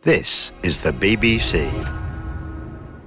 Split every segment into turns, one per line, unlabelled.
This is the BBC.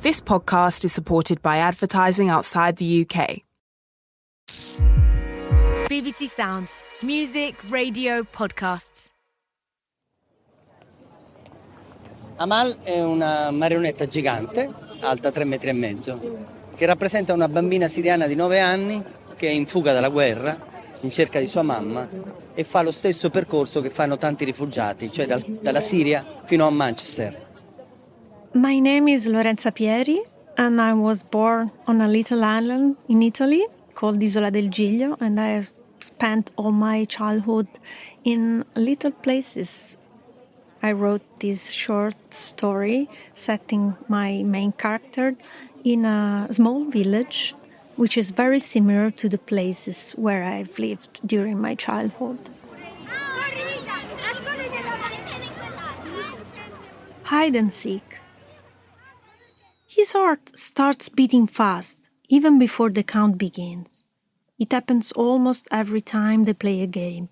This podcast is supported by advertising outside the UK.
BBC Sounds. Music, radio, podcasts.
Amal è una marionetta gigante, alta 3,5 metri, che rappresenta una bambina siriana di 9 anni che è in fuga dalla guerra, in cerca di sua mamma, e fa lo stesso percorso che fanno tanti rifugiati, cioè dalla Siria fino a Manchester.
My name is Lorenza Pieri, and I was born on a little island in Italy called Isola del Giglio, and I have spent all my childhood in little places. I wrote this short story setting my main character in a small village, which is very similar to the places where I've lived during my childhood. Hide and seek. His heart starts beating fast, even before the count begins. It happens almost every time they play a game,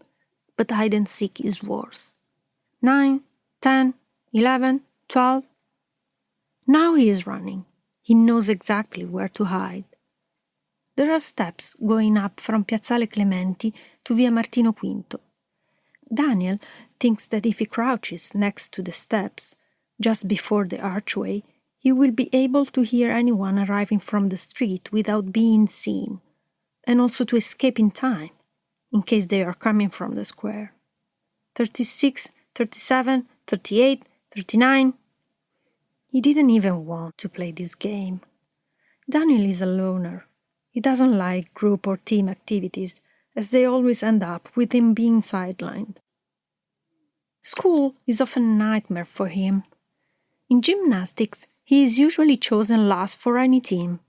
but hide and seek is worse. 9, 10, 11, 12. Now he is running. He knows exactly where to hide. There are steps going up from Piazzale Clementi to Via Martino Quinto. Daniel thinks that if he crouches next to the steps, just before the archway, he will be able to hear anyone arriving from the street without being seen, and also to escape in time, in case they are coming from the square. 36, 37, 38, 39. He didn't even want to play this game. Daniel is a loner. He doesn't like group or team activities, as they always end up with him being sidelined. School is often a nightmare for him. In gymnastics, he is usually chosen last for any team,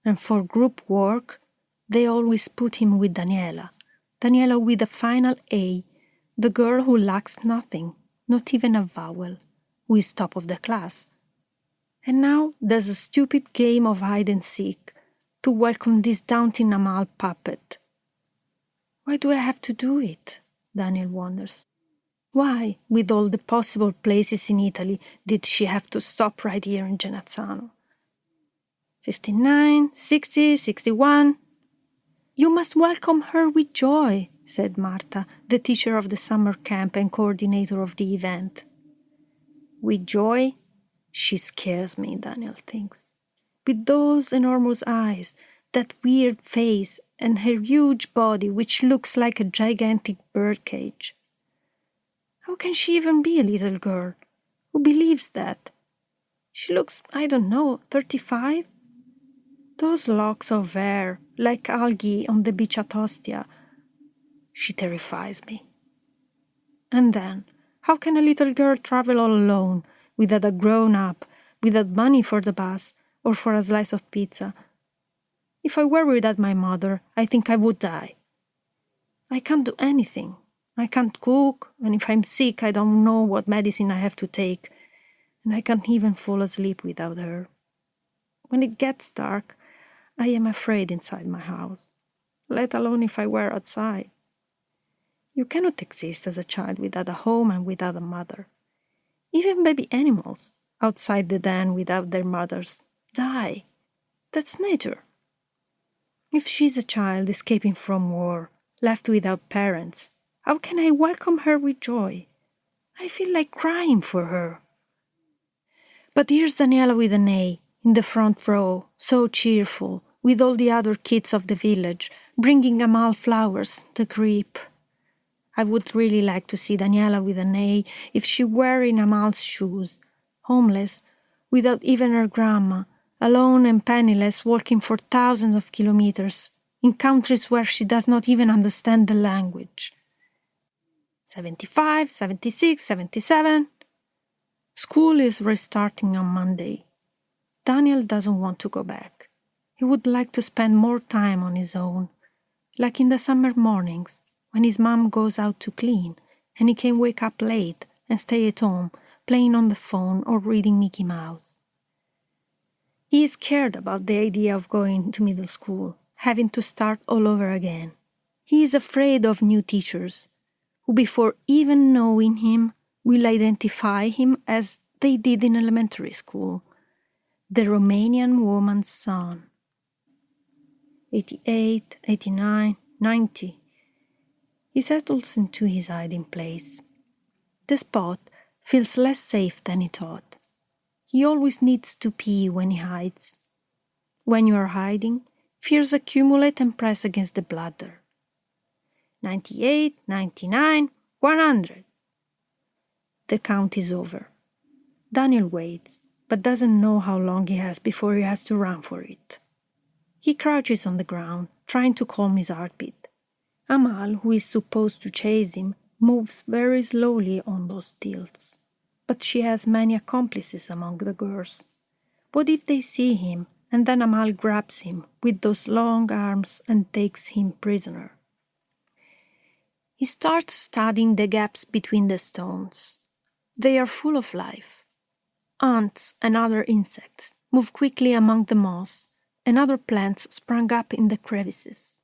and for group work, they always put him with Daniela with a final A, the girl who lacks nothing, not even a vowel, who is top of the class. And now there's a stupid game of hide and seek to welcome this daunting Amal puppet. Why do I have to do it? Daniel wonders. Why, with all the possible places in Italy, did she have to stop right here in Genazzano? 59, 60, 61. You must welcome her with joy, said Marta, the teacher of the summer camp and coordinator of the event. With joy? She scares me, Daniel thinks. With those enormous eyes, that weird face, and her huge body, which looks like a gigantic birdcage. How can she even be a little girl? Who believes that? She looks, 35? Those locks of hair, like algae on the beach at Ostia. She terrifies me. And then, how can a little girl travel all alone, without a grown-up, without money for the bus, or for a slice of pizza? If I were without my mother, I think I would die. I can't do anything. I can't cook, and if I'm sick, I don't know what medicine I have to take, and I can't even fall asleep without her. When it gets dark, I am afraid inside my house, let alone if I were outside. You cannot exist as a child without a home and without a mother. Even baby animals, outside the den without their mothers, die. That's nature. If she's a child escaping from war, left without parents, how can I welcome her with joy? I feel like crying for her. But here's Daniela with an A, in the front row, so cheerful, with all the other kids of the village, bringing Amal flowers, the creep. I would really like to see Daniela with an A if she were in Amal's shoes, homeless, without even her grandma, alone and penniless, walking for thousands of kilometers, in countries where she does not even understand the language. 75, 76, 77. School is restarting on Monday. Daniel doesn't want to go back. He would like to spend more time on his own, like in the summer mornings, when his mom goes out to clean, and he can wake up late and stay at home, playing on the phone or reading Mickey Mouse. He is scared about the idea of going to middle school, having to start all over again. He is afraid of new teachers, who before even knowing him will identify him as they did in elementary school. The Romanian woman's son. 88, 89, 90. He settles into his hiding place. The spot feels less safe than he thought. He always needs to pee when he hides. When you are hiding, fears accumulate and press against the bladder. 98, 99, 100. The count is over. Daniel waits, but doesn't know how long he has before he has to run for it. He crouches on the ground, trying to calm his heartbeat. Amal, who is supposed to chase him, moves very slowly on those tilts. But she has many accomplices among the girls. What if they see him, and then Amal grabs him with those long arms and takes him prisoner? He starts studying the gaps between the stones. They are full of life. Ants and other insects move quickly among the moss, and other plants sprang up in the crevices.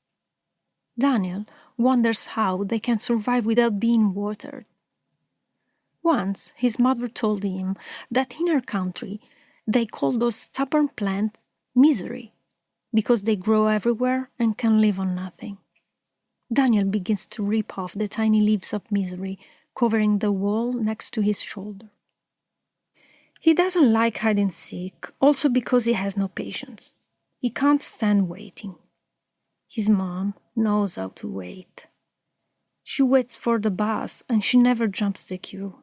Daniel wonders how they can survive without being watered. Once his mother told him that in her country they call those stubborn plants misery, because they grow everywhere and can live on nothing. Daniel begins to rip off the tiny leaves of misery covering the wall next to his shoulder. He doesn't like hide and seek, also because he has no patience. He can't stand waiting. His mom knows how to wait. She waits for the bus and she never jumps the queue.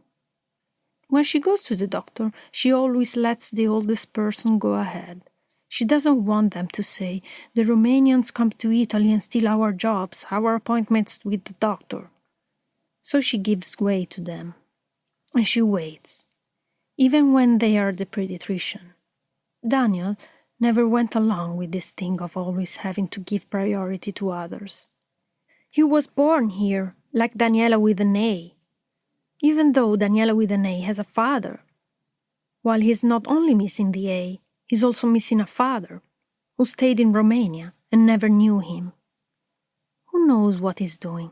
When she goes to the doctor, she always lets the oldest person go ahead. She doesn't want them to say, "The Romanians come to Italy and steal our jobs, our appointments with the doctor." So she gives way to them. And she waits, even when they are the pediatrician. Daniel never went along with this thing of always having to give priority to others. He was born here, like Daniela with an A, even though Daniela with an A has a father. While he's not only missing the A, he's also missing a father, who stayed in Romania and never knew him. Who knows what he's doing?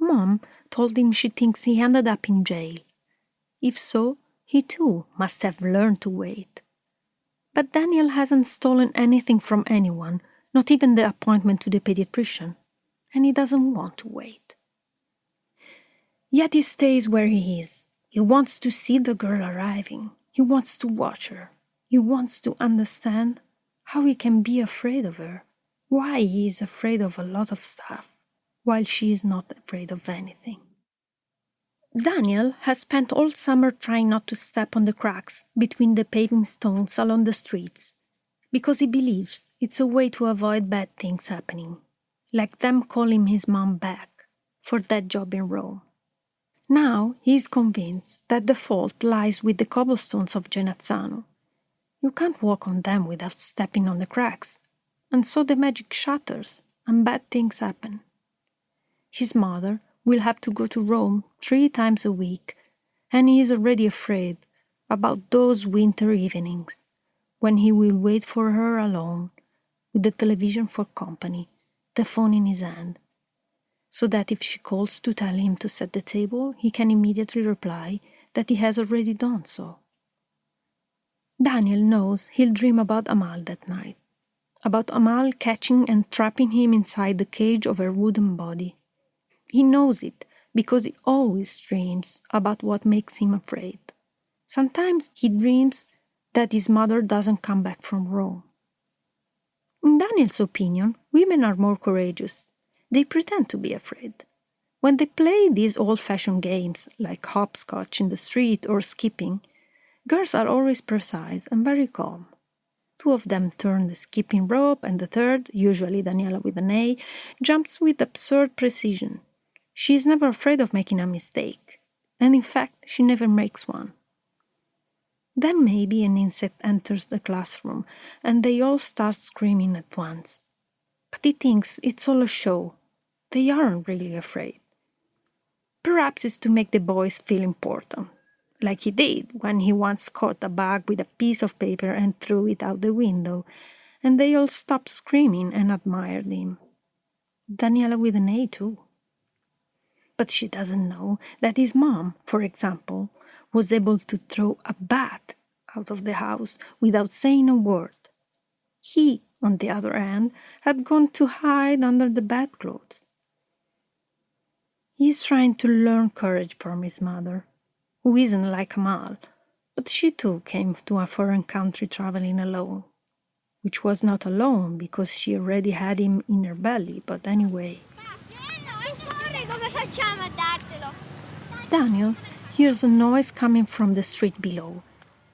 Mom told him she thinks he ended up in jail. If so, he too must have learned to wait. But Daniel hasn't stolen anything from anyone, not even the appointment to the pediatrician, and he doesn't want to wait. Yet he stays where he is. He wants to see the girl arriving. He wants to watch her. He wants to understand how he can be afraid of her, why he is afraid of a lot of stuff, while she is not afraid of anything. Daniel has spent all summer trying not to step on the cracks between the paving stones along the streets, because he believes it's a way to avoid bad things happening, like them calling his mom back for that job in Rome. Now he is convinced that the fault lies with the cobblestones of Genazzano. You can't walk on them without stepping on the cracks, and so the magic shatters and bad things happen. His mother will have to go to Rome 3 times a week, and he is already afraid about those winter evenings when he will wait for her alone, with the television for company, the phone in his hand, so that if she calls to tell him to set the table, he can immediately reply that he has already done so. Daniel knows he'll dream about Amal that night, about Amal catching and trapping him inside the cage of her wooden body. He knows it because he always dreams about what makes him afraid. Sometimes he dreams that his mother doesn't come back from Rome. In Daniel's opinion, women are more courageous. They pretend to be afraid. When they play these old-fashioned games like hopscotch in the street or skipping, girls are always precise and very calm. 2 of them turn the skipping rope, and the third, usually Daniela with an A, jumps with absurd precision. She is never afraid of making a mistake, and in fact, she never makes one. Then maybe an insect enters the classroom, and they all start screaming at once. But he thinks it's all a show. They aren't really afraid. Perhaps it's to make the boys feel important, like he did when he once caught a bug with a piece of paper and threw it out the window, and they all stopped screaming and admired him. Daniela with an A too. But she doesn't know that his mom, for example, was able to throw a bat out of the house without saying a word. He, on the other hand, had gone to hide under the bedclothes. He is trying to learn courage from his mother, who isn't like Amal, but she too came to a foreign country traveling alone, which was not alone because she already had him in her belly, but anyway. Daniel hears a noise coming from the street below.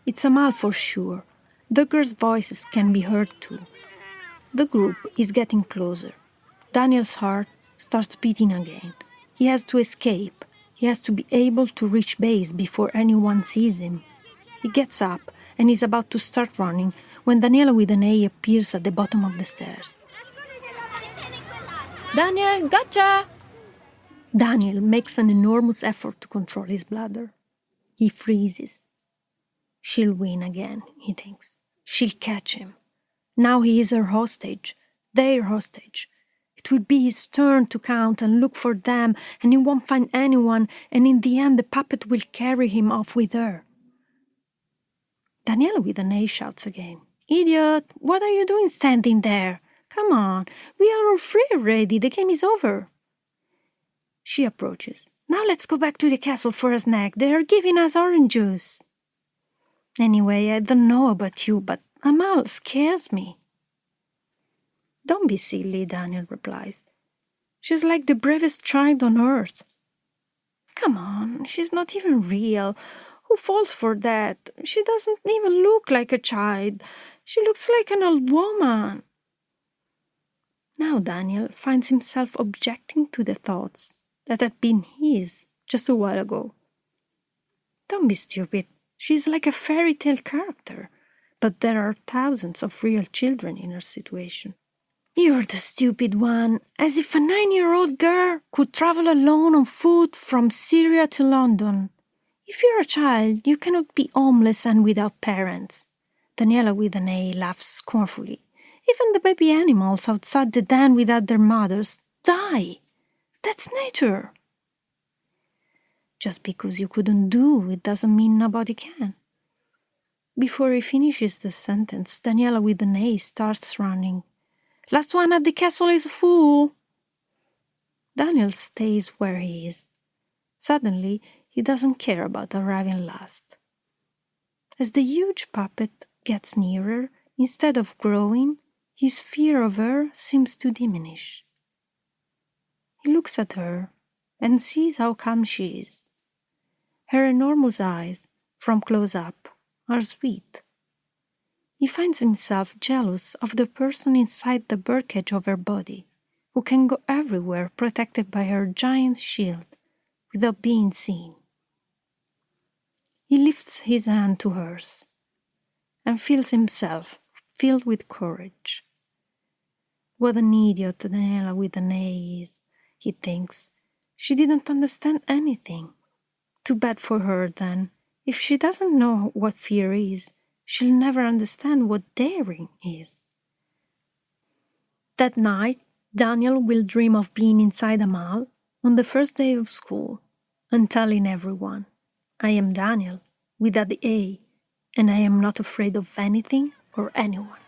It's Amal for sure. The girls' voices can be heard too. The group is getting closer. Daniel's heart starts beating again. He has to escape. He has to be able to reach base before anyone sees him. He gets up and is about to start running when Daniela with an A appears at the bottom of the stairs.
Daniel, gotcha!
Daniel makes an enormous effort to control his bladder. He freezes. She'll win again, he thinks. She'll catch him. Now he is her hostage, their hostage. It will be his turn to count and look for them, and he won't find anyone, and in the end the puppet will carry him off with her. Daniela with an A shouts again. Idiot, what are you doing standing there? Come on, we are all free already, the game is over. She approaches. Now let's go back to the castle for a snack. They are giving us orange juice. Anyway, I don't know about you, but Amal scares me. Don't be silly, Daniel replies. She's like the bravest child on earth. Come on, she's not even real. Who falls for that? She doesn't even look like a child. She looks like an old woman. Now Daniel finds himself objecting to the thoughts that had been his just a while ago. Don't be stupid. She's like a fairy tale character, but there are thousands of real children in her situation. You're the stupid one, as if a 9-year-old girl could travel alone on foot from Syria to London. If you're a child, you cannot be homeless and without parents. Daniela with an A laughs scornfully. Even the baby animals outside the den without their mothers die. That's nature. Just because you couldn't do it doesn't mean nobody can. Before he finishes the sentence, Daniela with an A starts running. Last one at the castle is a fool. Daniel stays where he is. Suddenly, he doesn't care about arriving last. As the huge puppet gets nearer, instead of growing, his fear of her seems to diminish. He looks at her and sees how calm she is. Her enormous eyes, from close up, are sweet. He finds himself jealous of the person inside the birdcage of her body, who can go everywhere protected by her giant shield without being seen. He lifts his hand to hers and feels himself filled with courage. What an idiot Daniela with an A is, he thinks. She didn't understand anything. Too bad for her, then. If she doesn't know what fear is, she'll never understand what daring is. That night, Daniel will dream of being inside Amal on the first day of school and telling everyone, I am Daniel, without the A, and I am not afraid of anything or anyone.